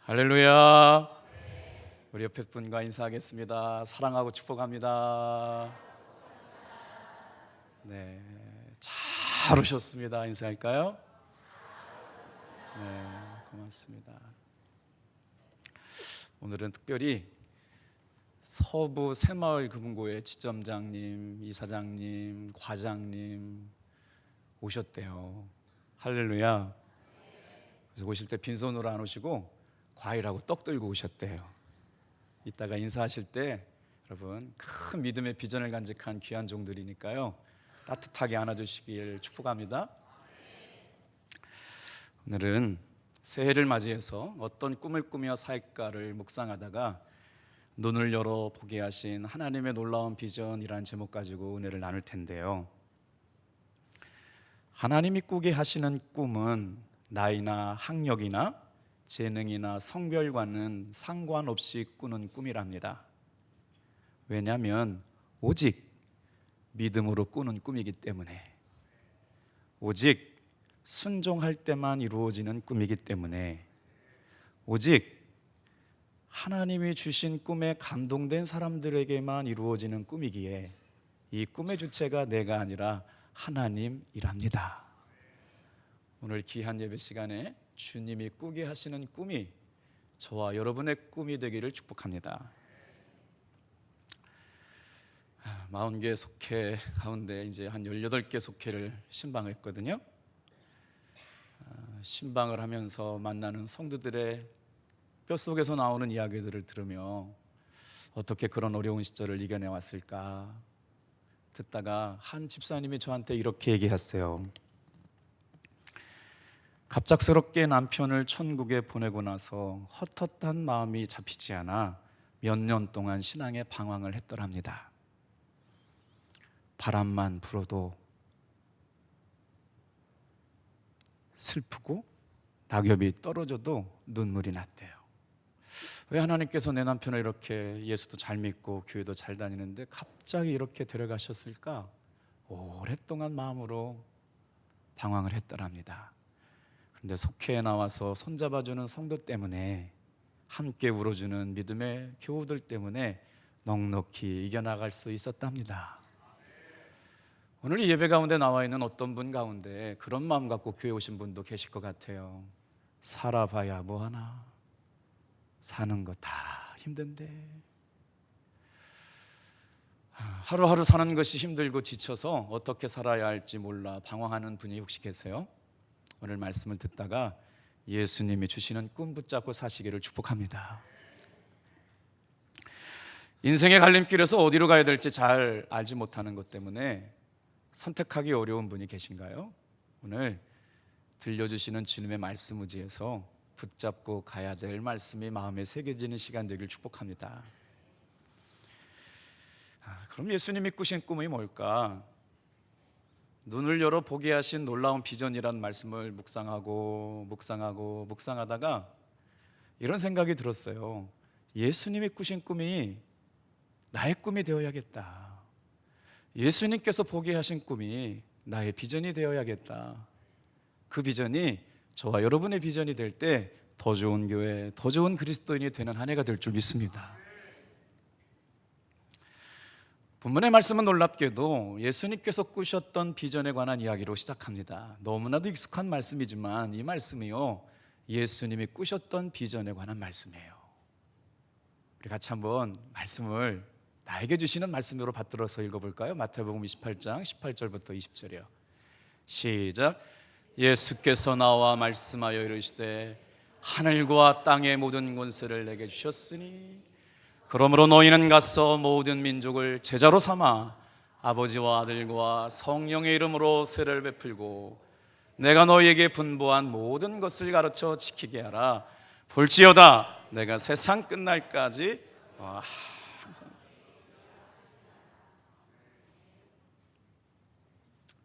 할렐루야. 우리 옆에 분과 인사하겠습니다. 사랑하고 축복합니다. 네, 잘 오셨습니다. 인사할까요? 네, 고맙습니다. 오늘은 특별히 서부 새마을 금고의 지점장님, 이사장님, 과장님 오셨대요. 할렐루야. 그래서 오실 때 빈손으로 안 오시고 과일하고 떡 들고 오셨대요. 이따가 인사하실 때 여러분 큰 믿음의 비전을 간직한 귀한 종들이니까요, 따뜻하게 안아주시길 축복합니다. 오늘은 새해를 맞이해서 어떤 꿈을 꾸며 살까를 묵상하다가 눈을 열어 보게 하신 하나님의 놀라운 비전이라는 제목 가지고 은혜를 나눌 텐데요, 하나님이 꾸게 하시는 꿈은 나이나 학력이나 재능이나 성별과는 상관없이 꾸는 꿈이랍니다. 왜냐하면 오직 믿음으로 꾸는 꿈이기 때문에, 오직 순종할 때만 이루어지는 꿈이기 때문에, 오직 하나님이 주신 꿈에 감동된 사람들에게만 이루어지는 꿈이기에 이 꿈의 주체가 내가 아니라 하나님이랍니다. 오늘 귀한 예배 시간에 주님이 꾸게 하시는 꿈이 저와 여러분의 꿈이 되기를 축복합니다. 40개 속회 가운데 이제 한 18개 속회를 신방했거든요. 신방을 하면서 만나는 성도들의 뼛속에서 나오는 이야기들을 들으며 어떻게 그런 어려운 시절을 이겨내 왔을까 듣다가 한 집사님이 저한테 이렇게 얘기했어요. 갑작스럽게 남편을 천국에 보내고 나서 헛헛한 마음이 잡히지 않아 몇 년 동안 신앙에 방황을 했더랍니다. 바람만 불어도 슬프고 낙엽이 떨어져도 눈물이 났대요. 왜 하나님께서 내 남편을 이렇게 예수도 잘 믿고 교회도 잘 다니는데 갑자기 이렇게 데려가셨을까? 오랫동안 마음으로 방황을 했더랍니다. 그런데 속회에 나와서 손잡아주는 성도 때문에, 함께 울어주는 믿음의 교우들 때문에 넉넉히 이겨나갈 수 있었답니다. 오늘 이 예배 가운데 나와 있는 어떤 분 가운데 그런 마음 갖고 교회 오신 분도 계실 것 같아요. 살아봐야 뭐하나, 사는 거 다 힘든데, 하루하루 사는 것이 힘들고 지쳐서 어떻게 살아야 할지 몰라 방황하는 분이 혹시 계세요? 오늘 말씀을 듣다가 예수님이 주시는 꿈 붙잡고 사시기를 축복합니다. 인생의 갈림길에서 어디로 가야 될지 잘 알지 못하는 것 때문에 선택하기 어려운 분이 계신가요? 오늘 들려주시는 주님의 말씀 의지해서 붙잡고 가야 될 말씀이 마음에 새겨지는 시간 되길 축복합니다. 그럼 예수님이 꾸신 꿈이 뭘까? 눈을 열어 보게 하신 놀라운 비전이라는 말씀을 묵상하다가 이런 생각이 들었어요. 예수님이 꾸신 꿈이 나의 꿈이 되어야겠다. 예수님께서 보게 하신 꿈이 나의 비전이 되어야겠다. 그 비전이 저와 여러분의 비전이 될 때 더 좋은 교회, 더 좋은 그리스도인이 되는 한 해가 될 줄 믿습니다. 본문의 말씀은 놀랍게도 예수님께서 꾸셨던 비전에 관한 이야기로 시작합니다. 너무나도 익숙한 말씀이지만 이 말씀이요, 예수님이 꾸셨던 비전에 관한 말씀이에요. 우리 같이 한번 말씀을 나에게 주시는 말씀으로 받들어서 읽어볼까요? 마태복음 28장 18절부터 20절이요. 시작. 예수께서 나와 말씀하여 이르시되 하늘과 땅의 모든 권세를 내게 주셨으니 그러므로 너희는 가서 모든 민족을 제자로 삼아 아버지와 아들과 성령의 이름으로 세례를 베풀고 내가 너희에게 분부한 모든 것을 가르쳐 지키게 하라. 볼지어다 내가 세상 끝날까지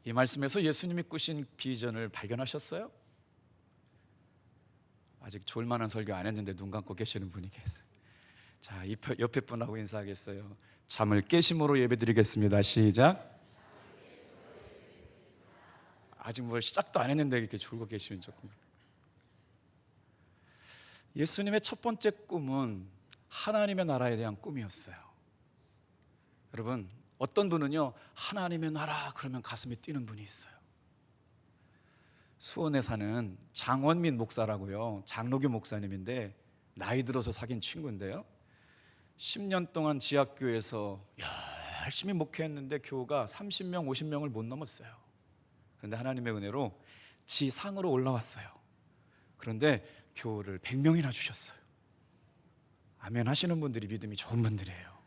이 말씀에서 예수님이 꾸신 비전을 발견하셨어요? 아직 졸만한 설교 안 했는데 눈 감고 계시는 분이 계세요. 자, 옆에 분하고 인사하겠어요. 잠을 깨심으로 예배드리겠습니다. 시작. 아직 뭘 시작도 안 했는데 이렇게 졸고 계시면 조금. 예수님의 첫 번째 꿈은 하나님의 나라에 대한 꿈이었어요. 여러분, 어떤 분은요, 하나님의 나라 그러면 가슴이 뛰는 분이 있어요. 수원에 사는 장원민 목사라고요, 장로교 목사님인데 나이 들어서 사귄 친구인데요, 10년 동안 지하교회에서 열심히 목회했는데 교우가 30명, 50명을 못 넘었어요. 그런데 하나님의 은혜로 지상으로 올라왔어요. 그런데 교우를 100명이나 주셨어요. 아멘 하시는 분들이 믿음이 좋은 분들이에요.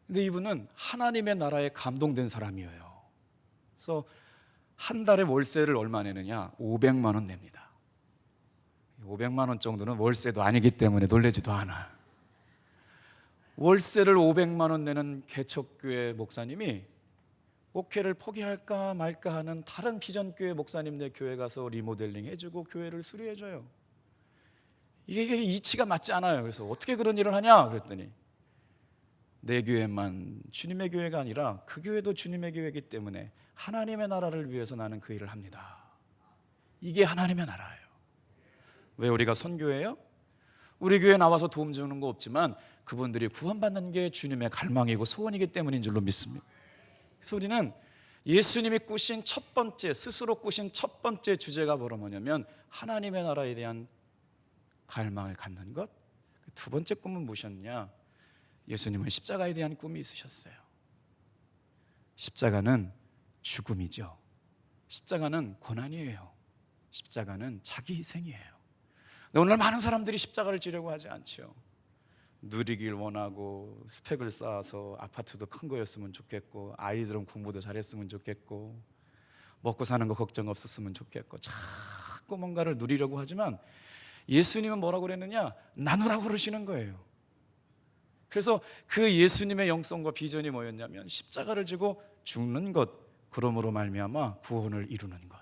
근데 이분은 하나님의 나라에 감동된 사람이에요. 그래서 한 달에 월세를 얼마 내느냐? 500만 원 냅니다. 500만 원 정도는 월세도 아니기 때문에 놀라지도 않아. 월세를 500만 원 내는 개척교회 목사님이 목회를 포기할까 말까 하는 다른 비전교회 목사님네 교회 가서 리모델링 해주고 교회를 수리해줘요. 이게 이치가 맞지 않아요. 그래서 어떻게 그런 일을 하냐 그랬더니, 내 교회만 주님의 교회가 아니라 그 교회도 주님의 교회이기 때문에 하나님의 나라를 위해서 나는 그 일을 합니다. 이게 하나님의 나라예요. 왜 우리가 선교해요? 우리 교회에 나와서 도움 주는 거 없지만 그분들이 구원받는 게 주님의 갈망이고 소원이기 때문인 줄로 믿습니다. 그래서 우리는 예수님이 꾸신 첫 번째, 스스로 꾸신 첫 번째 주제가 뭐냐면 하나님의 나라에 대한 갈망을 갖는 것. 두 번째 꿈은 무엇이었냐? 예수님은 십자가에 대한 꿈이 있으셨어요. 십자가는 죽음이죠. 십자가는 고난이에요. 십자가는 자기 희생이에요. 근데 오늘 많은 사람들이 십자가를 지려고 하지 않죠. 누리길 원하고 스펙을 쌓아서 아파트도 큰 거였으면 좋겠고, 아이들은 공부도 잘했으면 좋겠고, 먹고 사는 거 걱정 없었으면 좋겠고, 자꾸 뭔가를 누리려고 하지만 예수님은 뭐라고 그랬느냐? 나누라고 그러시는 거예요. 그래서 그 예수님의 영성과 비전이 뭐였냐면 십자가를 지고 죽는 것, 그러므로 말미암아 구원을 이루는 것.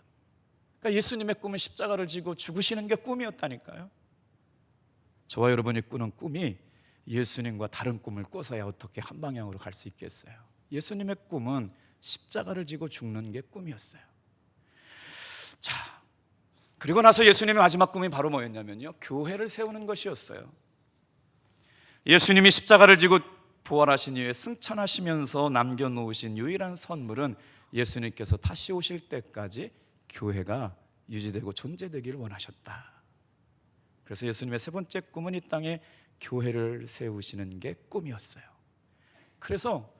그러니까 예수님의 꿈은 십자가를 지고 죽으시는 게 꿈이었다니까요. 저와 여러분이 꾸는 꿈이 예수님과 다른 꿈을 꿔서야 어떻게 한 방향으로 갈 수 있겠어요? 예수님의 꿈은 십자가를 지고 죽는 게 꿈이었어요. 자, 그리고 나서 예수님의 마지막 꿈이 바로 뭐였냐면요, 교회를 세우는 것이었어요. 예수님이 십자가를 지고 부활하신 이후에 승천하시면서 남겨놓으신 유일한 선물은 예수님께서 다시 오실 때까지 교회가 유지되고 존재되기를 원하셨다. 그래서 예수님의 세 번째 꿈은 이 땅에 교회를 세우시는 게 꿈이었어요. 그래서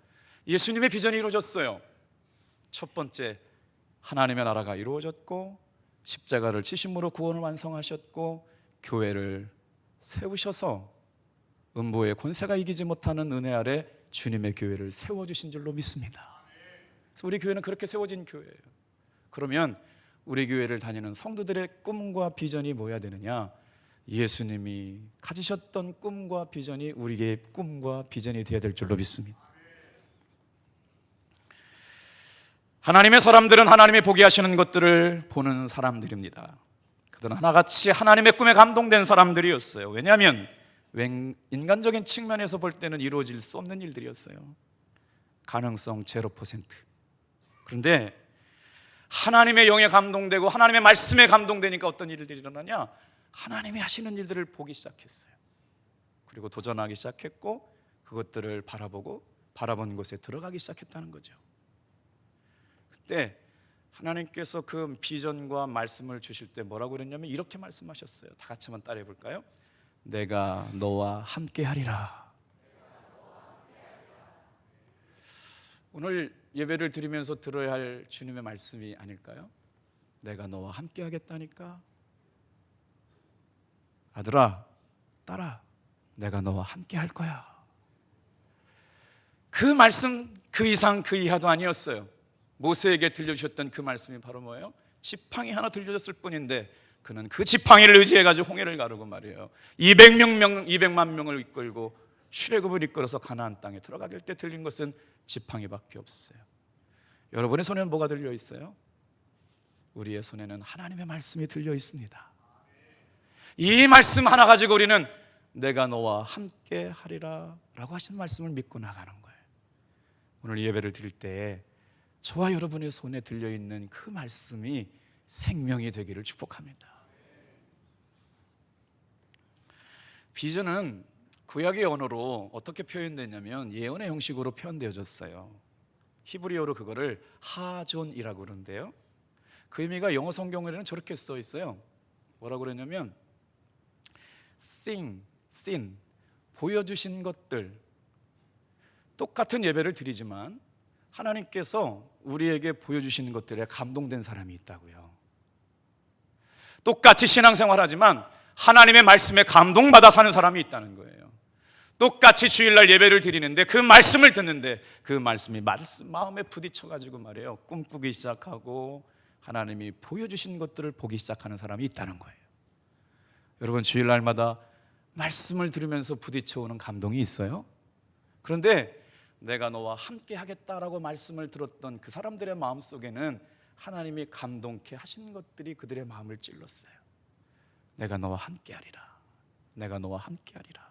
예수님의 비전이 이루어졌어요. 첫 번째, 하나님의 나라가 이루어졌고, 십자가를 지심으로 구원을 완성하셨고, 교회를 세우셔서 음부의 권세가 이기지 못하는 은혜 아래 주님의 교회를 세워주신 줄로 믿습니다. 그래서 우리 교회는 그렇게 세워진 교회예요. 그러면 우리 교회를 다니는 성도들의 꿈과 비전이 뭐야 되느냐? 예수님이 가지셨던 꿈과 비전이 우리의 꿈과 비전이 되어야 될 줄로 믿습니다. 하나님의 사람들은 하나님이 보게 하시는 것들을 보는 사람들입니다. 그들은 하나같이 하나님의 꿈에 감동된 사람들이었어요. 왜냐하면 인간적인 측면에서 볼 때는 이루어질 수 없는 일들이었어요. 가능성 0%. 그런데 하나님의 영에 감동되고 하나님의 말씀에 감동되니까 어떤 일들이 일어나냐? 하나님이 하시는 일들을 보기 시작했어요. 그리고 도전하기 시작했고, 그것들을 바라본 곳에 들어가기 시작했다는 거죠. 그때 하나님께서 그 비전과 말씀을 주실 때 뭐라고 그랬냐면 이렇게 말씀하셨어요. 다 같이 한번 따라해 볼까요? 내가 너와 함께 하리라. 오늘 예배를 드리면서 들어야 할 주님의 말씀이 아닐까요? 내가 너와 함께 하겠다니까. 아들아, 딸아, 내가 너와 함께 할 거야. 그 말씀 그 이상 그 이하도 아니었어요. 모세에게 들려주셨던 그 말씀이 바로 뭐예요? 지팡이 하나 들려줬을 뿐인데 그는 그 지팡이를 의지해가지고 홍해를 가르고 말이에요, 200만 명을 이끌고 출애굽을 이끌어서 가나안 땅에 들어가길 때 들린 것은 지팡이밖에 없어요. 여러분의 손에는 뭐가 들려 있어요? 우리의 손에는 하나님의 말씀이 들려 있습니다. 이 말씀 하나 가지고 우리는 내가 너와 함께 하리라 라고 하신 말씀을 믿고 나가는 거예요. 오늘 예배를 드릴 때 저와 여러분의 손에 들려있는 그 말씀이 생명이 되기를 축복합니다. 비전은 구약의 언어로 어떻게 표현되냐면 예언의 형식으로 표현되어졌어요. 히브리어로 그거를 하존이라고 그러는데요, 그 의미가 영어 성경에는 저렇게 써 있어요. 뭐라고 그러냐면 seen, 보여주신 것들. 똑같은 예배를 드리지만 하나님께서 우리에게 보여주시는 것들에 감동된 사람이 있다고요. 똑같이 신앙생활하지만 하나님의 말씀에 감동받아 사는 사람이 있다는 거예요. 똑같이 주일날 예배를 드리는데 그 말씀을 듣는데 그 말씀이 마음에 부딪혀가지고 말이에요, 꿈꾸기 시작하고 하나님이 보여주신 것들을 보기 시작하는 사람이 있다는 거예요. 여러분, 주일날마다 말씀을 들으면서 부딪혀오는 감동이 있어요? 그런데 내가 너와 함께 하겠다라고 말씀을 들었던 그 사람들의 마음속에는 하나님이 감동케 하신 것들이 그들의 마음을 찔렀어요. 내가 너와 함께 하리라. 내가 너와 함께 하리라.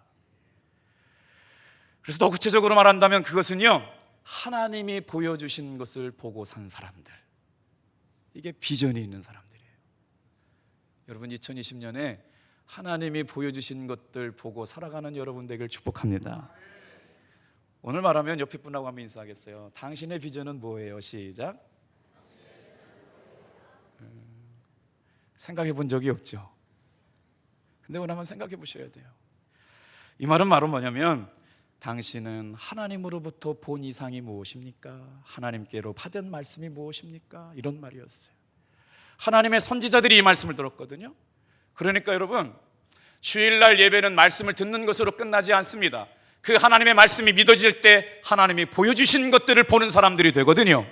그래서 더 구체적으로 말한다면 그것은요, 하나님이 보여주신 것을 보고 산 사람들, 이게 비전이 있는 사람들이에요. 여러분, 2020년에 하나님이 보여주신 것들 보고 살아가는 여러분 되길 축복합니다. 오늘 말하면 옆에 분하고 한번 인사하겠어요. 당신의 비전은 뭐예요? 시작. 생각해 본 적이 없죠. 근데 오늘 한번 생각해 보셔야 돼요. 이 말은 뭐냐면 당신은 하나님으로부터 본 이상이 무엇입니까? 하나님께로 받은 말씀이 무엇입니까? 이런 말이었어요. 하나님의 선지자들이 이 말씀을 들었거든요. 그러니까 여러분, 주일날 예배는 말씀을 듣는 것으로 끝나지 않습니다. 그 하나님의 말씀이 믿어질 때 하나님이 보여주신 것들을 보는 사람들이 되거든요.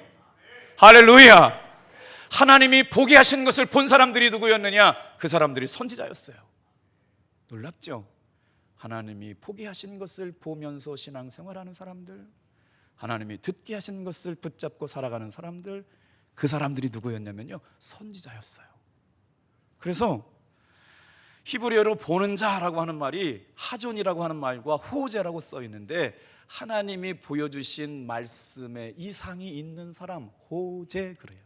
할렐루야. 하나님이 보게 하신 것을 본 사람들이 누구였느냐? 그 사람들이 선지자였어요. 놀랍죠? 하나님이 보게 하신 것을 보면서 신앙생활하는 사람들, 하나님이 듣게 하신 것을 붙잡고 살아가는 사람들, 그 사람들이 누구였냐면요, 선지자였어요. 그래서 히브리어로 보는 자라고 하는 말이 하존이라고 하는 말과 호재라고 써 있는데, 하나님이 보여주신 말씀에 이상이 있는 사람, 호재 그래요.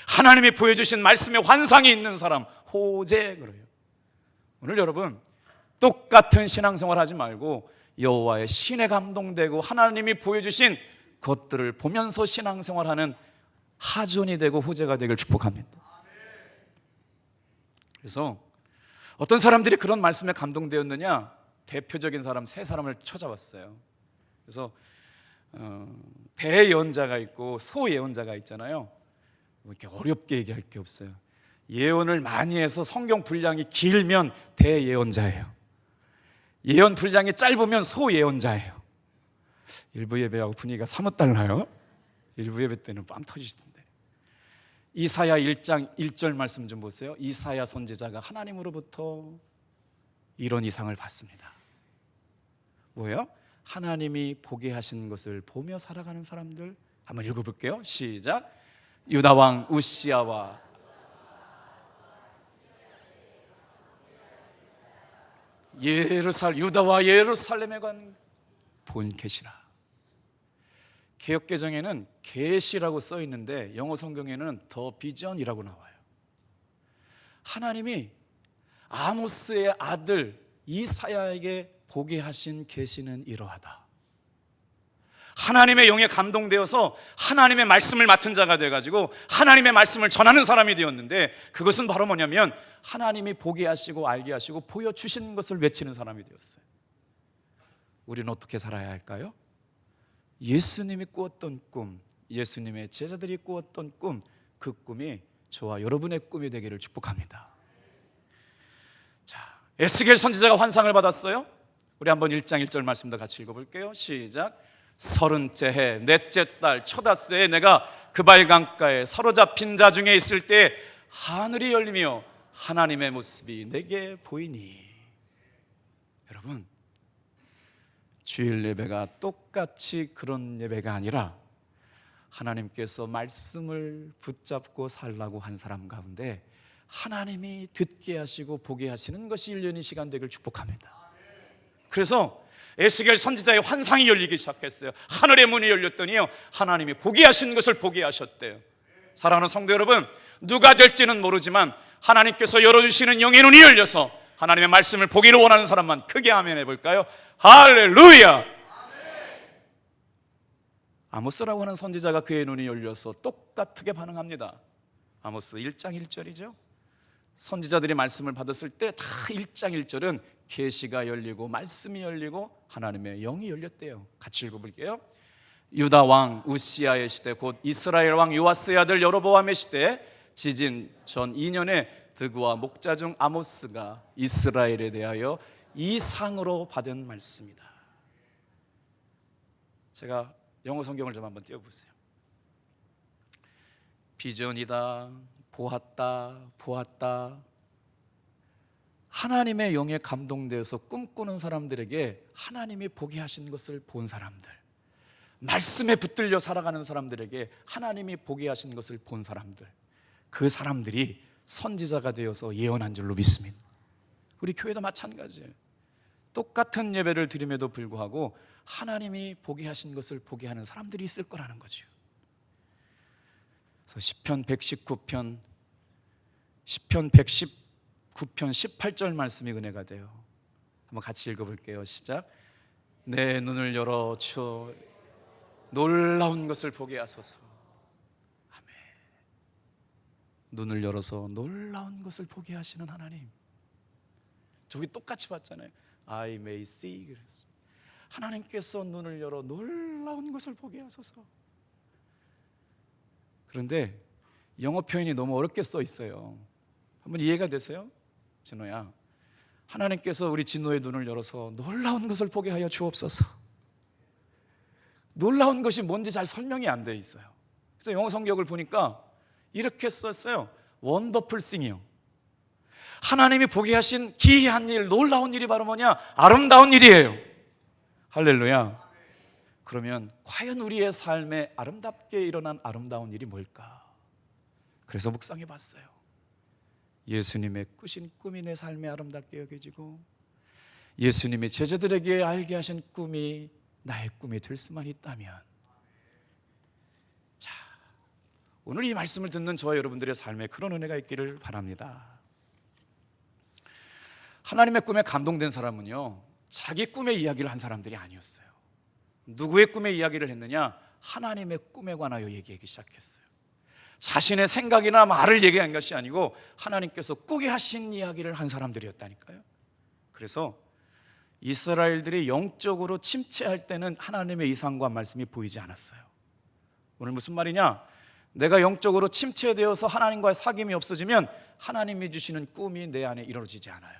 하나님이 보여주신 말씀에 환상이 있는 사람, 호재 그래요. 오늘 여러분, 똑같은 신앙생활 하지 말고 여호와의 신에 감동되고 하나님이 보여주신 것들을 보면서 신앙생활하는 하존이 되고 호재가 되길 축복합니다. 그래서 어떤 사람들이 그런 말씀에 감동되었느냐? 대표적인 사람 세 사람을 찾아봤어요. 그래서 대예언자가 있고 소예언자가 있잖아요. 이렇게 어렵게 얘기할 게 없어요. 예언을 많이 해서 성경 분량이 길면 대예언자예요. 예언 분량이 짧으면 소예언자예요. 일부 예배하고 분위기가 사뭇 달라요. 일부 예배 때는 빵 터지시던데. 이사야 1장 1절 말씀 좀 보세요. 이사야 선지자가 하나님으로부터 이런 이상을 받습니다. 뭐예요? 하나님이 보게 하신 것을 보며 살아가는 사람들. 한번 읽어볼게요. 시작. 유다 왕 우시야와 유다와 예루살렘에 관 본 계시라. 개역개정에는 계시라고 써 있는데 영어 성경에는 더 비전이라고 나와요. 하나님이 아모스의 아들 이사야에게 보게 하신 계시는 이러하다. 하나님의 영에 감동되어서 하나님의 말씀을 맡은 자가 돼가지고 하나님의 말씀을 전하는 사람이 되었는데, 그것은 바로 뭐냐면 하나님이 보게 하시고 알게 하시고 보여주신 것을 외치는 사람이 되었어요. 우리는 어떻게 살아야 할까요? 예수님이 꾸었던 꿈, 예수님의 제자들이 꾸었던 꿈, 그 꿈이 저와 여러분의 꿈이 되기를 축복합니다. 자, 에스겔 선지자가 환상을 받았어요. 우리 한번 1장 1절 말씀도 같이 읽어볼게요. 시작. 30째 해 넷째 달 초닷새에 내가 그발 강가에 사로잡힌 자 중에 있을 때 하늘이 열리며 하나님의 모습이 내게 보이니. 여러분, 주일 예배가 똑같이 그런 예배가 아니라 하나님께서 말씀을 붙잡고 살라고 한 사람 가운데 하나님이 듣게 하시고 보게 하시는 것이 1년의 시간 되길 축복합니다. 그래서 에스겔 선지자의 환상이 열리기 시작했어요. 하늘의 문이 열렸더니요, 하나님이 보게 하신 것을 보게 하셨대요. 사랑하는 성도 여러분, 누가 될지는 모르지만 하나님께서 열어주시는 영의 눈이 열려서 하나님의 말씀을 보기를 원하는 사람만 크게 아멘 해볼까요? 할렐루야! 아모스라고 하는 선지자가 그의 눈이 열려서 똑같게 반응합니다. 아모스 1장 1절이죠. 선지자들이 말씀을 받았을 때 다 1장 1절은 계시가 열리고 말씀이 열리고 하나님의 영이 열렸대요. 같이 읽어볼게요. 유다 왕 우시아의 시대, 곧 이스라엘 왕 요아스의 아들 여로보암의 시대, 지진 전 2년에 드그와 목자 중 아모스가 이스라엘에 대하여 이상으로 받은 말씀이다. 제가 영어 성경을 좀 한번 띄워보세요. 비전이다, 보았다. 하나님의 영에 감동되어서 꿈꾸는 사람들에게 하나님이 보게 하신 것을 본 사람들, 말씀에 붙들려 살아가는 사람들에게 하나님이 보게 하신 것을 본 사람들, 그 사람들이 선지자가 되어서 예언한 줄로 믿습니다. 우리 교회도 마찬가지예요. 똑같은 예배를 드림에도 불구하고 하나님이 보게 하신 것을 보게 하는 사람들이 있을 거라는 거죠. 그래서 시편 119편 18절 말씀이 은혜가 돼요. 한번 같이 읽어볼게요. 시작. 내 눈을 열어 주어 놀라운 것을 보게 하소서. 아멘. 눈을 열어서 놀라운 것을 보게 하시는 하나님. 저기 똑같이 봤잖아요. I may see. 하나님께서 눈을 열어 놀라운 것을 보게 하소서. 그런데 영어 표현이 너무 어렵게 써 있어요. 한번 이해가 되세요? 진호야, 하나님께서 우리 진호의 눈을 열어서 놀라운 것을 보게 하여 주옵소서. 놀라운 것이 뭔지 잘 설명이 안 돼 있어요. 그래서 영어 성경을 보니까 이렇게 썼어요. 원더풀 싱이요. 하나님이 보게 하신 기이한 일, 놀라운 일이 바로 뭐냐? 아름다운 일이에요. 할렐루야. 그러면 과연 우리의 삶에 아름답게 일어난 아름다운 일이 뭘까? 그래서 묵상해 봤어요. 예수님의 꾸신 꿈이 내 삶에 아름답게 여겨지고, 예수님이 제자들에게 알게 하신 꿈이 나의 꿈이 될 수만 있다면, 자, 오늘 이 말씀을 듣는 저와 여러분들의 삶에 그런 은혜가 있기를 바랍니다. 하나님의 꿈에 감동된 사람은요, 자기 꿈의 이야기를 한 사람들이 아니었어요. 누구의 꿈의 이야기를 했느냐? 하나님의 꿈에 관하여 얘기하기 시작했어요. 자신의 생각이나 말을 얘기한 것이 아니고 하나님께서 꾸게 하신 이야기를 한 사람들이었다니까요. 그래서 이스라엘들이 영적으로 침체할 때는 하나님의 이상과 말씀이 보이지 않았어요. 오늘 무슨 말이냐? 내가 영적으로 침체되어서 하나님과의 사귐이 없어지면 하나님이 주시는 꿈이 내 안에 이루어지지 않아요.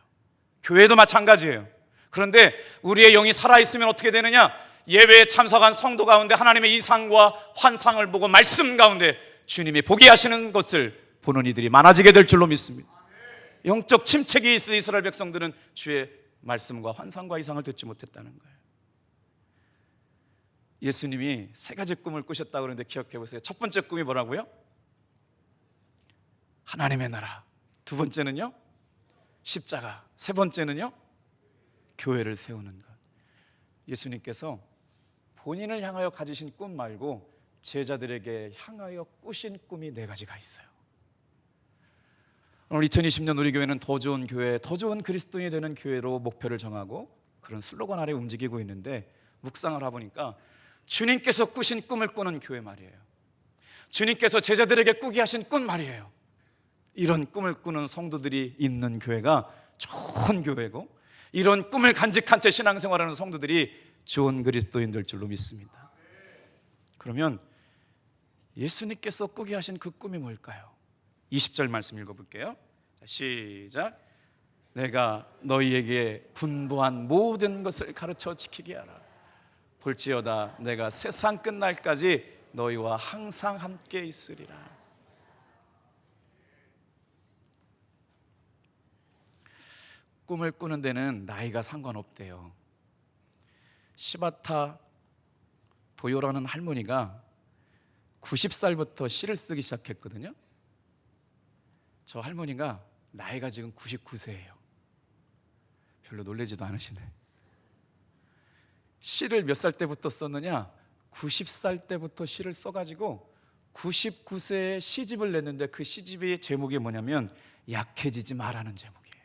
교회도 마찬가지예요. 그런데 우리의 영이 살아있으면 어떻게 되느냐? 예배에 참석한 성도 가운데 하나님의 이상과 환상을 보고 말씀 가운데 주님이 보게 하시는 것을 보는 이들이 많아지게 될 줄로 믿습니다. 영적 침체기에 있을 이스라엘 백성들은 주의 말씀과 환상과 이상을 듣지 못했다는 거예요. 예수님이 세 가지 꿈을 꾸셨다고 그러는데 기억해 보세요. 첫 번째 꿈이 뭐라고요? 하나님의 나라. 두 번째는요? 십자가. 세 번째는요? 교회를 세우는 것. 예수님께서 본인을 향하여 가지신 꿈 말고 제자들에게 향하여 꾸신 꿈이 네 가지가 있어요. 오늘 2020년 우리 교회는 더 좋은 교회, 더 좋은 그리스도인이 되는 교회로 목표를 정하고 그런 슬로건 아래 움직이고 있는데, 묵상을 해보니까 주님께서 꾸신 꿈을 꾸는 교회 말이에요. 주님께서 제자들에게 꾸게 하신 꿈 말이에요. 이런 꿈을 꾸는 성도들이 있는 교회가 좋은 교회고, 이런 꿈을 간직한 채 신앙생활하는 성도들이 좋은 그리스도인들 줄로 믿습니다. 그러면 예수님께서 꾸게 하신 그 꿈이 뭘까요? 20절 말씀 읽어볼게요. 시작. 내가 너희에게 분부한 모든 것을 가르쳐 지키게 하라. 볼지어다 내가 세상 끝날까지 너희와 항상 함께 있으리라. 꿈을 꾸는 데는 나이가 상관없대요. 시바타 도요라는 할머니가 90살부터 시를 쓰기 시작했거든요. 저 할머니가 나이가 지금 99세예요. 별로 놀라지도 않으시네. 시를 몇 살 때부터 썼느냐? 90살 때부터 시를 써가지고 99세에 시집을 냈는데, 그 시집의 제목이 뭐냐면 약해지지 마라는 제목이에요.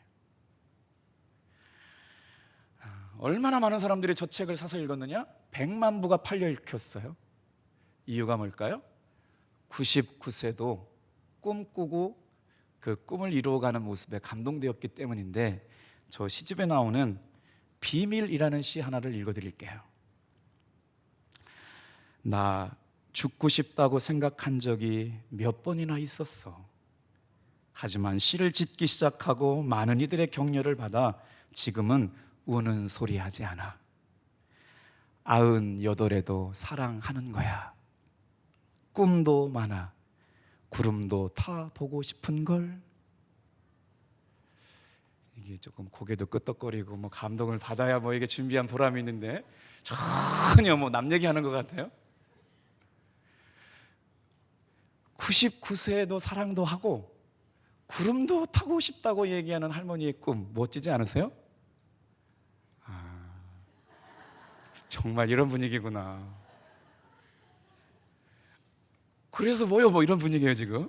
얼마나 많은 사람들이 저 책을 사서 읽었느냐? 100만 부가 팔려 읽혔어요. 이유가 뭘까요? 99세도 꿈꾸고 그 꿈을 이루어가는 모습에 감동되었기 때문인데, 저 시집에 나오는 비밀이라는 시 하나를 읽어드릴게요. 나 죽고 싶다고 생각한 적이 몇 번이나 있었어. 하지만 시를 짓기 시작하고 많은 이들의 격려를 받아 지금은 우는 소리 하지 않아. 98에도 사랑하는 거야. 꿈도 많아. 구름도 타 보고 싶은 걸. 이게 조금 고개도 끄덕거리고 뭐 감동을 받아야 뭐 이게 준비한 보람이 있는데 전혀 뭐 남 얘기하는 것 같아요. 99세에도 사랑도 하고 구름도 타고 싶다고 얘기하는 할머니의 꿈 멋지지 않으세요? 정말 이런 분위기구나. 그래서 뭐요? 뭐 이런 분위기예요 지금.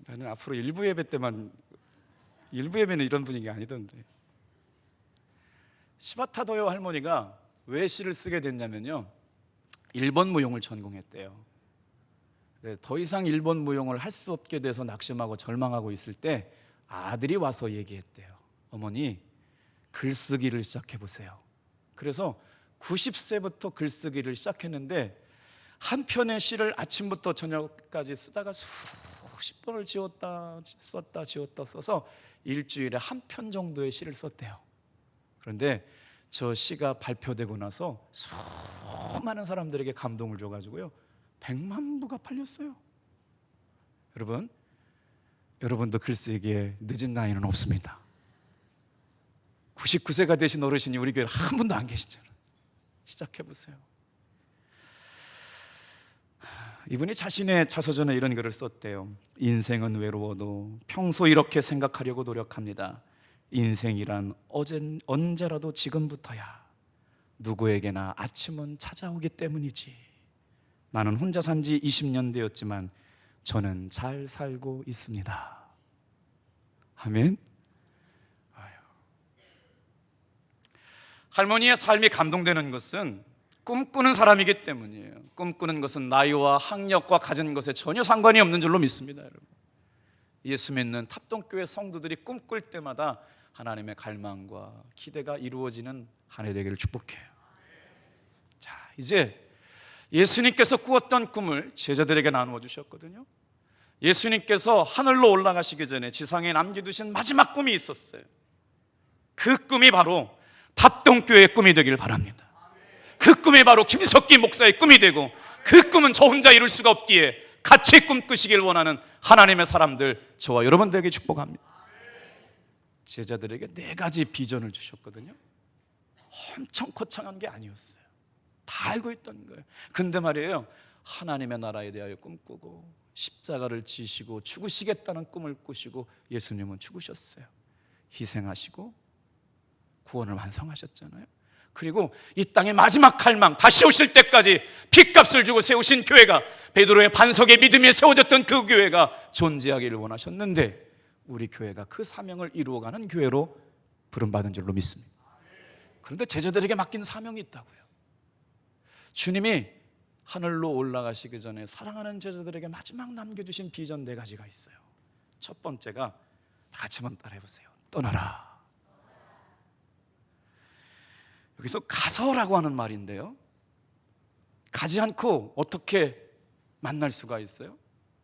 나는 앞으로 일부 예배 때만, 일부 예배는 이런 분위기 아니던데. 시바타도요 할머니가 왜 시를 쓰게 됐냐면요, 일본 무용을 전공했대요. 더 이상 일본 무용을 할 수 없게 돼서 낙심하고 절망하고 있을 때 아들이 와서 얘기했대요. 어머니, 글쓰기를 시작해보세요. 그래서 90세부터 글쓰기를 시작했는데 한 편의 시를 아침부터 저녁까지 쓰다가 수십 번을 지웠다 썼다 지웠다 써서 일주일에 한 편 정도의 시를 썼대요. 그런데 저 시가 발표되고 나서 수많은 사람들에게 감동을 줘가지고요 100만 부가 팔렸어요. 여러분도 글쓰기에 늦은 나이는 없습니다. 99세가 되신 어르신이 우리 교회에 한 분도 안 계시잖아요. 시작해보세요. 이분이 자신의 자서전에 이런 글을 썼대요. 인생은 외로워도 평소 이렇게 생각하려고 노력합니다. 인생이란 언제라도 지금부터야. 누구에게나 아침은 찾아오기 때문이지. 나는 혼자 산 지 20년 되었지만 저는 잘 살고 있습니다. 아멘. 할머니의 삶이 감동되는 것은 꿈꾸는 사람이기 때문이에요. 꿈꾸는 것은 나이와 학력과 가진 것에 전혀 상관이 없는 줄로 믿습니다. 여러분, 예수 믿는 탑동교회 성도들이 꿈꿀 때마다 하나님의 갈망과 기대가 이루어지는 한 해 되기를 축복해요. 자, 이제 예수님께서 꾸었던 꿈을 제자들에게 나누어 주셨거든요. 예수님께서 하늘로 올라가시기 전에 지상에 남겨두신 마지막 꿈이 있었어요. 그 꿈이 바로 탑동교회의 꿈이 되길 바랍니다. 그 꿈이 바로 김석기 목사의 꿈이 되고, 그 꿈은 저 혼자 이룰 수가 없기에 같이 꿈꾸시길 원하는 하나님의 사람들, 저와 여러분들에게 축복합니다. 제자들에게 4가지 비전을 주셨거든요. 엄청 거창한 게 아니었어요. 다 알고 있던 거예요. 근데 말이에요, 하나님의 나라에 대하여 꿈꾸고 십자가를 지시고 죽으시겠다는 꿈을 꾸시고 예수님은 죽으셨어요. 희생하시고 구원을 완성하셨잖아요. 그리고 이 땅의 마지막 갈망, 다시 오실 때까지 핏값을 주고 세우신 교회가, 베드로의 반석에 믿음이 세워졌던 그 교회가 존재하기를 원하셨는데, 우리 교회가 그 사명을 이루어가는 교회로 부름받은 줄로 믿습니다. 그런데 제자들에게 맡긴 사명이 있다고요. 주님이 하늘로 올라가시기 전에 사랑하는 제자들에게 마지막 남겨주신 비전 4가지가 있어요. 첫 번째가, 같이 한번 따라해보세요. 떠나라. 여기서 가서라고 하는 말인데요, 가지 않고 어떻게 만날 수가 있어요?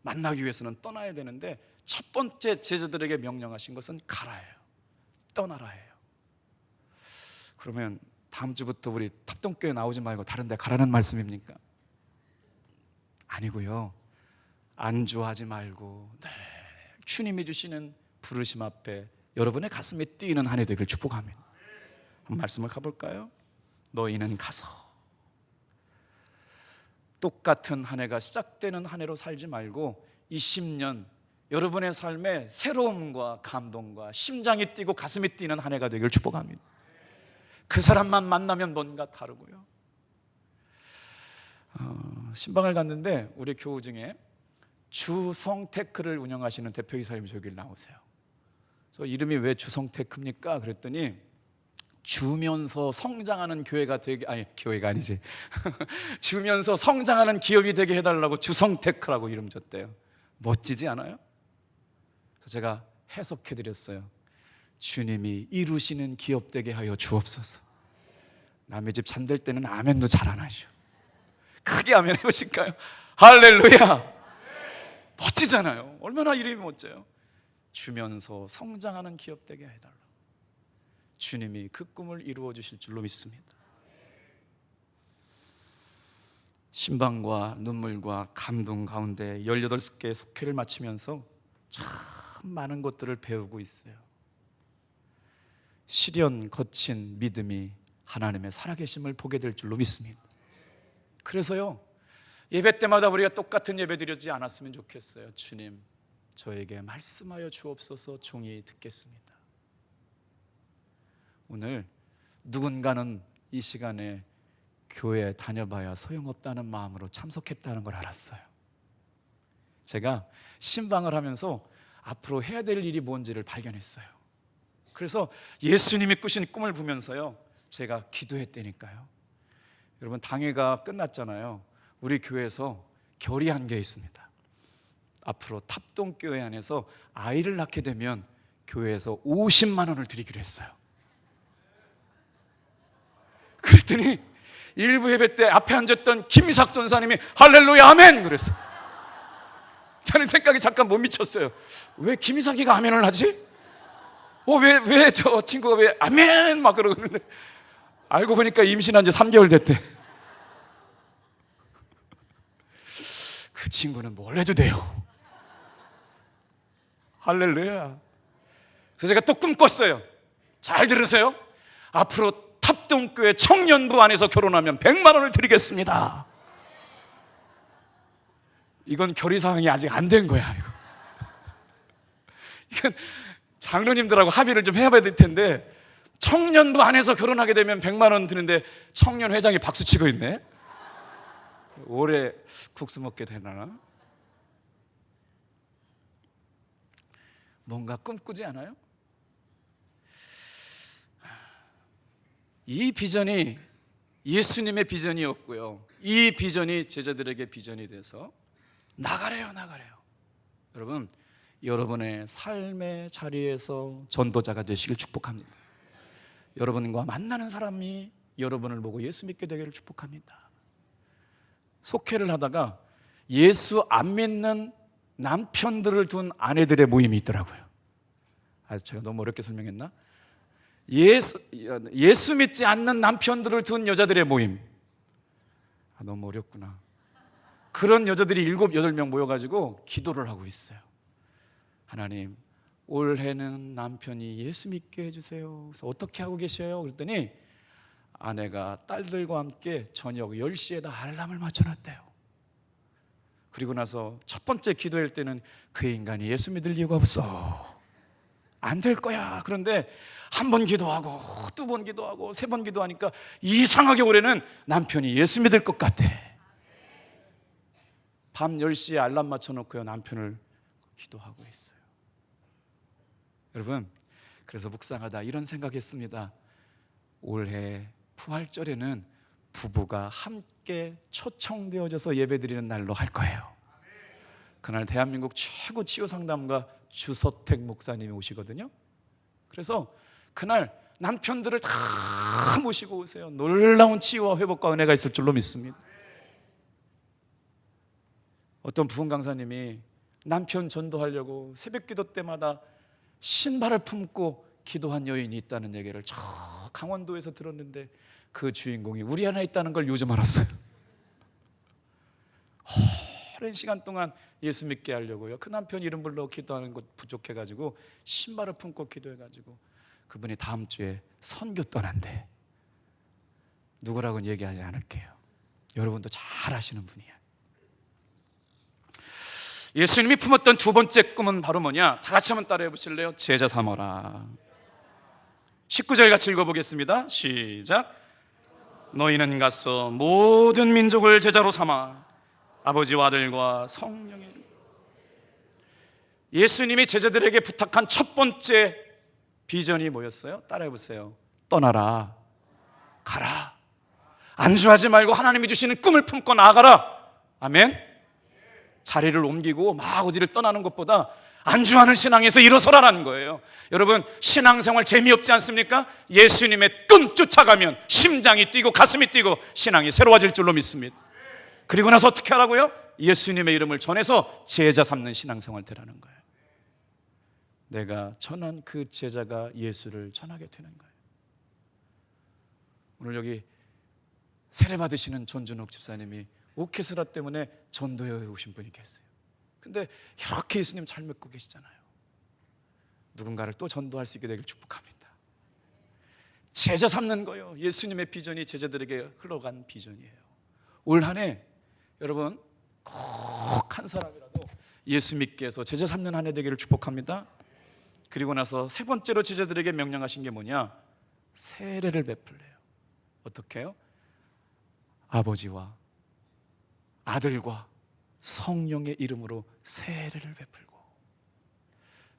만나기 위해서는 떠나야 되는데, 첫 번째 제자들에게 명령하신 것은 가라예요. 떠나라예요. 그러면 다음 주부터 우리 탑동교회 나오지 말고 다른 데 가라는 말씀입니까? 아니고요, 안주하지 말고 주님이 주시는 부르심 앞에 여러분의 가슴에 뛰는 한 해 되길 축복합니다. 한 말씀을 가볼까요? 너희는 가서 똑같은 한 해가 시작되는 한 해로 살지 말고 20년 여러분의 삶에 새로움과 감동과 심장이 뛰고 가슴이 뛰는 한 해가 되길 축복합니다. 그 사람만 만나면 뭔가 다르고요. 신방을 갔는데 우리 교우 중에 주성테크를 운영하시는 대표이사님이 저길 나오세요. 그래서 이름이 왜 주성테크입니까? 그랬더니 주면서 성장하는 교회가 되게, 아니 교회가 아니지 주면서 성장하는 기업이 되게 해달라고 주성테크라고 이름 줬대요. 멋지지 않아요? 그래서 제가 해석해 드렸어요. 주님이 이루시는 기업 되게 하여 주옵소서. 남의 집 잠들 때는 아멘도 잘 안 하셔. 크게 아멘 해보실까요? 할렐루야. 멋지잖아요. 얼마나 이름이 멋져요. 주면서 성장하는 기업 되게 해달라고. 주님이 그 꿈을 이루어 주실 줄로 믿습니다. 신방과 눈물과 감동 가운데 18개의 속회를 마치면서 참 많은 것들을 배우고 있어요. 시련 거친 믿음이 하나님의 살아계심을 보게 될 줄로 믿습니다. 그래서요, 예배 때마다 우리가 똑같은 예배 드리지 않았으면 좋겠어요. 주님, 저에게 말씀하여 주옵소서. 종이 듣겠습니다. 오늘 누군가는 이 시간에 교회 다녀봐야 소용없다는 마음으로 참석했다는 걸 알았어요. 제가 신방을 하면서 앞으로 해야 될 일이 뭔지를 발견했어요. 그래서 예수님이 꾸신 꿈을 보면서요, 제가 기도했다니까요. 여러분, 당회가 끝났잖아요. 우리 교회에서 결의한 게 있습니다. 앞으로 탑동교회 안에서 아이를 낳게 되면 교회에서 50만 원을 드리기로 했어요. 그랬더니 일부 예배 때 앞에 앉았던 김이삭 전사님이 할렐루야 아멘 그랬어요. 저는 생각이 잠깐 못 미쳤어요. 왜 김이삭이가 아멘을 하지? 왜 저 친구가 왜 아멘 막 그러는데, 알고 보니까 임신한 지 3개월 됐대. 그 친구는 뭘 해도 돼요. 할렐루야. 그래서 제가 또 꿈 꿨어요. 잘 들으세요. 앞으로 탑동교회 청년부 안에서 결혼하면 100만 원을 드리겠습니다. 이건 결의사항이 아직 안 된 거야. 이건 장로님들하고 합의를 좀 해봐야 될 텐데, 청년부 안에서 결혼하게 되면 100만 원 드는데 청년 회장이 박수치고 있네. 올해 국수 먹게 되나? 뭔가 꿈꾸지 않아요? 이 비전이 예수님의 비전이었고요, 이 비전이 제자들에게 비전이 돼서 나가래요. 여러분, 여러분의 삶의 자리에서 전도자가 되시길 축복합니다. 여러분과 만나는 사람이 여러분을 보고 예수 믿게 되기를 축복합니다. 속회를 하다가 예수 안 믿는 남편들을 둔 아내들의 모임이 있더라고요. 제가 너무 어렵게 설명했나? 예수 믿지 않는 남편들을 둔 여자들의 모임. 너무 어렵구나. 그런 여자들이 7, 8명 모여가지고 기도를 하고 있어요. 하나님, 올해는 남편이 예수 믿게 해주세요. 그래서 어떻게 하고 계셔요? 그랬더니 아내가 딸들과 함께 저녁 10시에다 알람을 맞춰놨대요. 그리고 나서 첫 번째 기도할 때는 그 인간이 예수 믿을 이유가 없어, 안 될 거야. 그런데 한 번 기도하고 2번 기도하고 3번 기도하니까 이상하게 올해는 남편이 예수 믿을 것 같아. 밤 10시에 알람 맞춰놓고요, 남편을 기도하고 있어요. 여러분, 그래서 묵상하다 이런 생각했습니다. 올해 부활절에는 부부가 함께 초청되어져서 예배드리는 날로 할 거예요. 그날 대한민국 최고 치유상담가 주서택 목사님이 오시거든요. 그래서 그날 남편들을 다 모시고 오세요. 놀라운 치유와 회복과 은혜가 있을 줄로 믿습니다. 어떤 부흥 강사님이 남편 전도하려고 새벽기도 때마다 신발을 품고 기도한 여인이 있다는 얘기를 저 강원도에서 들었는데, 그 주인공이 우리 안에 있다는 걸 요즘 알았어요. 오랜 시간 동안 예수 믿게 하려고요, 그 남편 이름 불러 기도하는 것 부족해가지고 신발을 품고 기도해가지고 그분이 다음 주에 선교 떠난대. 누구라고는 얘기하지 않을게요. 여러분도 잘 아시는 분이야. 예수님이 품었던 두 번째 꿈은 바로 뭐냐? 다 같이 한번 따라해 보실래요? 제자 삼어라. 19절 같이 읽어보겠습니다. 시작. 너희는 가서 모든 민족을 제자로 삼아 아버지와 아들과 성령의 이름. 예수님이 제자들에게 부탁한 첫 번째 비전이 뭐였어요? 따라해 보세요. 떠나라, 가라. 안주하지 말고 하나님이 주시는 꿈을 품고 나아가라. 아멘. 자리를 옮기고 막 어디를 떠나는 것보다 안주하는 신앙에서 일어서라는 거예요. 여러분, 신앙생활 재미없지 않습니까? 예수님의 끈 쫓아가면 심장이 뛰고 가슴이 뛰고 신앙이 새로워질 줄로 믿습니다. 그리고 나서 어떻게 하라고요? 예수님의 이름을 전해서 제자 삼는 신앙생활 되라는 거예요. 내가 전한 그 제자가 예수를 전하게 되는 거예요. 오늘 여기 세례 받으시는 전준옥 집사님이 오케스트라 때문에 전도에 오신 분이 계세요. 근데 이렇게 예수님 잘 믿고 계시잖아요. 누군가를 또 전도할 수 있게 되길 축복합니다. 제자 삼는 거예요. 예수님의 비전이 제자들에게 흘러간 비전이에요. 올 한 해 여러분 꼭 한 사람이라도 예수 믿게 해서 제자 삼는 한 해 되기를 축복합니다. 그리고 나서 세 번째로 제자들에게 명령하신 게 뭐냐? 세례를 베풀래요. 어떻게 해요? 아버지와 아들과 성령의 이름으로 세례를 베풀고.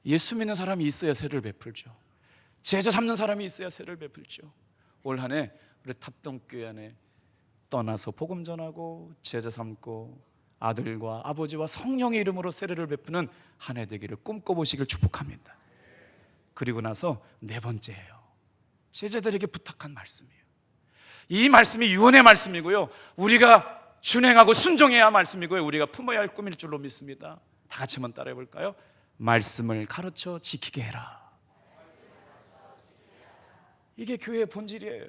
예수 믿는 사람이 있어야 세례를 베풀죠. 제자 삼는 사람이 있어야 세례를 베풀죠. 올 한 해 우리 탑동교회 안에 떠나서 복음 전하고 제자 삼고 아들과 아버지와 성령의 이름으로 세례를 베푸는 한 해 되기를 꿈꿔보시길 축복합니다. 그리고 나서 네 번째예요. 제자들에게 부탁한 말씀이에요. 이 말씀이 유언의 말씀이고요, 우리가 준행하고 순종해야 할 말씀이고요, 우리가 품어야 할 꿈일 줄로 믿습니다. 다 같이 한번 따라해 볼까요? 말씀을 가르쳐 지키게 해라. 이게 교회의 본질이에요.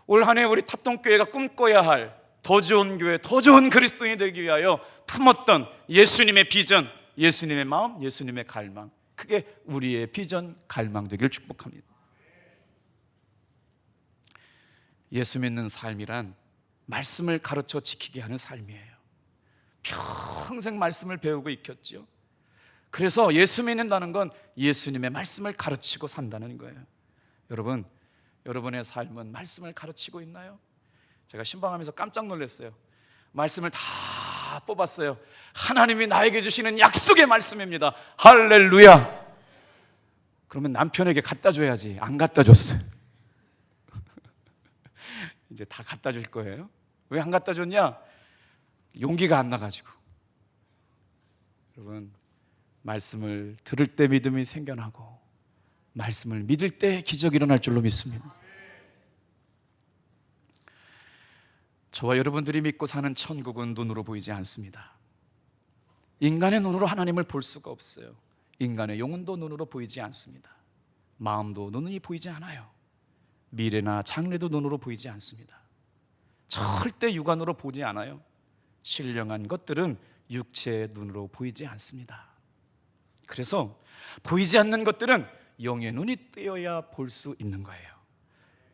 올 한 해 우리 탑동교회가 꿈꿔야 할 더 좋은 교회, 더 좋은 그리스도인이 되기 위하여 품었던 예수님의 비전, 예수님의 마음, 예수님의 갈망, 그게 우리의 비전, 갈망 되기를 축복합니다. 예수 믿는 삶이란 말씀을 가르쳐 지키게 하는 삶이에요. 평생 말씀을 배우고 익혔지요. 그래서 예수 믿는다는 건 예수님의 말씀을 가르치고 산다는 거예요. 여러분, 여러분의 삶은 말씀을 가르치고 있나요? 제가 신방하면서 깜짝 놀랐어요. 말씀을 다 뽑았어요. 하나님이 나에게 주시는 약속의 말씀입니다. 할렐루야. 그러면 남편에게 갖다 줘야지. 안 갖다 줬어요. 이제 다 갖다 줄 거예요. 왜 안 갖다 줬냐? 용기가 안 나가지고. 여러분, 말씀을 들을 때 믿음이 생겨나고 말씀을 믿을 때 기적이 일어날 줄로 믿습니다. 저와 여러분들이 믿고 사는 천국은 눈으로 보이지 않습니다. 인간의 눈으로 하나님을 볼 수가 없어요. 인간의 영혼도 눈으로 보이지 않습니다. 마음도 눈이 보이지 않아요. 미래나 장래도 눈으로 보이지 않습니다. 절대 육안으로 보지 않아요. 신령한 것들은 육체의 눈으로 보이지 않습니다. 그래서 보이지 않는 것들은 영의 눈이 뜨여야 볼 수 있는 거예요.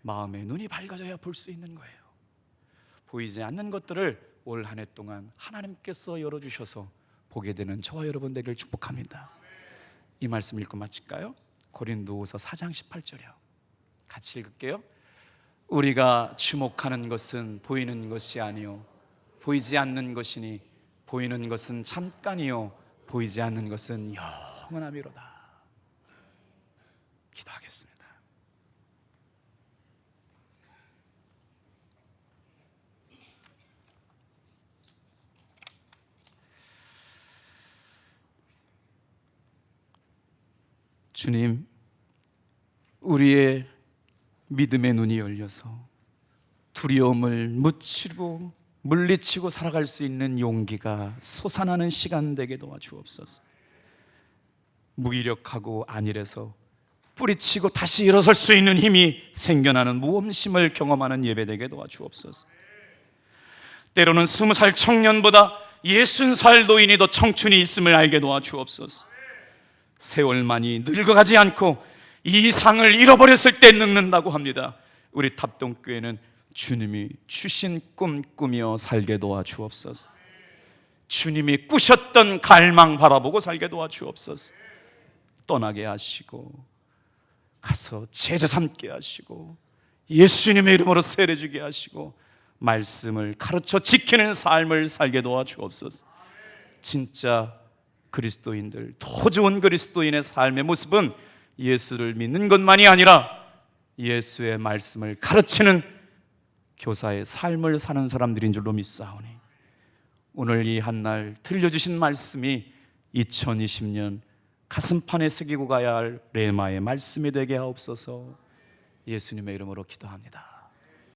마음의 눈이 밝아져야 볼 수 있는 거예요. 보이지 않는 것들을 올 한 해 동안 하나님께서 열어주셔서 보게 되는 저와 여러분 되길 축복합니다. 이 말씀 읽고 마칠까요? 고린도후서 4장 18절이요. 같이 읽을게요. 우리가 주목하는 것은 보이는 것이 아니요 보이지 않는 것이니 보이는 것은 잠깐이요 보이지 않는 것은 영원함이로다. 기도하겠습니다. 주님, 우리의 믿음의 눈이 열려서 두려움을 묻히고 물리치고 살아갈 수 있는 용기가 솟아나는 시간 되게 도와주옵소서. 무기력하고 안일해서 뿌리치고 다시 일어설 수 있는 힘이 생겨나는 무엄심을 경험하는 예배 되게 도와주옵소서. 때로는 20살 청년보다 60살 노인이 더 청춘이 있음을 알게 도와주옵소서. 세월만이 늙어가지 않고 이 상을 잃어버렸을 때 늙는다고 합니다. 우리 탑동교회는 주님이 주신 꿈 꾸며 살게 도와주옵소서. 주님이 꾸셨던 갈망 바라보고 살게 도와주옵소서. 떠나게 하시고 가서 제자 삼게 하시고 예수님의 이름으로 세례 주게 하시고 말씀을 가르쳐 지키는 삶을 살게 도와주옵소서. 진짜 그리스도인들, 더 좋은 그리스도인의 삶의 모습은 예수를 믿는 것만이 아니라 예수의 말씀을 가르치는 교사의 삶을 사는 사람들인 줄로 믿사오니 오늘 이 한날 들려주신 말씀이 2020년 가슴판에 새기고 가야 할 레마의 말씀이 되게 하옵소서. 예수님의 이름으로 기도합니다.